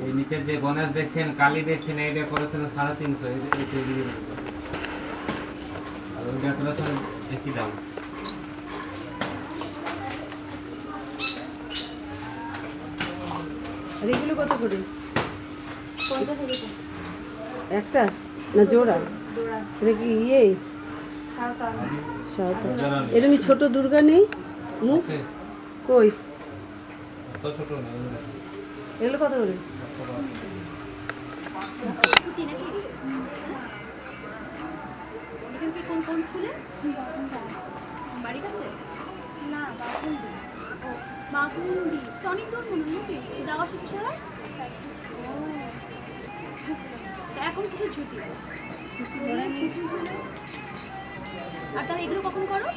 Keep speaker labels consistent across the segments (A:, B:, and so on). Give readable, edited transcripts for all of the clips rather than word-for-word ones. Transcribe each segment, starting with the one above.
A: এই নিচের যে গণেশ দেখছেন, কালী দেখছেন, এইটা করেছেন 350, আর ওইটা করেছেন একই দাম।
B: আর এগুলো কত করে? একটা না জোড়া? এটা কি ইয়ে সাঁওতাল? এরকম ছোট দুর্গা নেই মুখ কই?
A: ছোট না,
B: এগুলো কত করে?
C: কোন কোন স্কুলে? বাড়ির কাছে? না, বাকুন্ডি। অনেক দূর মনে হয় যাওয়া শিখছে। এখন কিছু ছুটি আর তাহলে এগুলো কখন করো?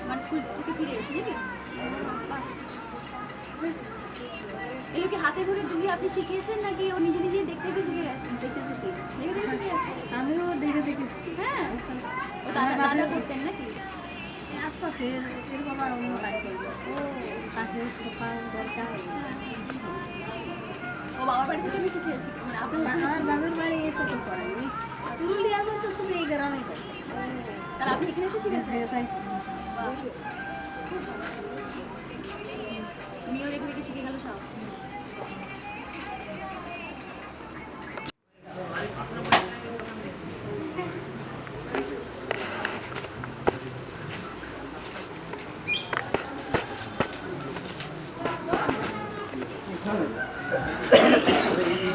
C: মানে স্কুল থেকে ফিরে এসে নাকি? এগুলো কি হাতে ধরে দুই আপনি শিখিয়েছেন নাকি ও নিজে নিজে দেখতে দেখে শিখে গেছেন? দেখে দেখে শিখে গেছে। আমিও দেখে দেখেছি। হ্যাঁ, ও দাদা করতেন নাকি? আশপাশে এর বাবা অন্য কাজ করবে। ও কাঠের সোফা দরজা। ও বাবার বাড়ি থেকে আমি শিখেছি। মানে আমার বাবার বাড়ি এসে তো করাইনি। পুরুলিয়ার মধ্যে শুধু এই গ্রামেই করে। তাহলে আপনি এখানে এসে শিখেছেন? তুমিও দেখে দেখে শিখে গেল সব।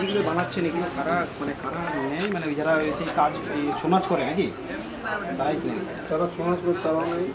D: এইগুলো বানাচ্ছেন এগুলো কারা মানে কারা নেয় মানে যারা সেই কাজ এই সমাজ করে নাকি তারাই কিনে
E: তারা সমাজ করে তারা নেই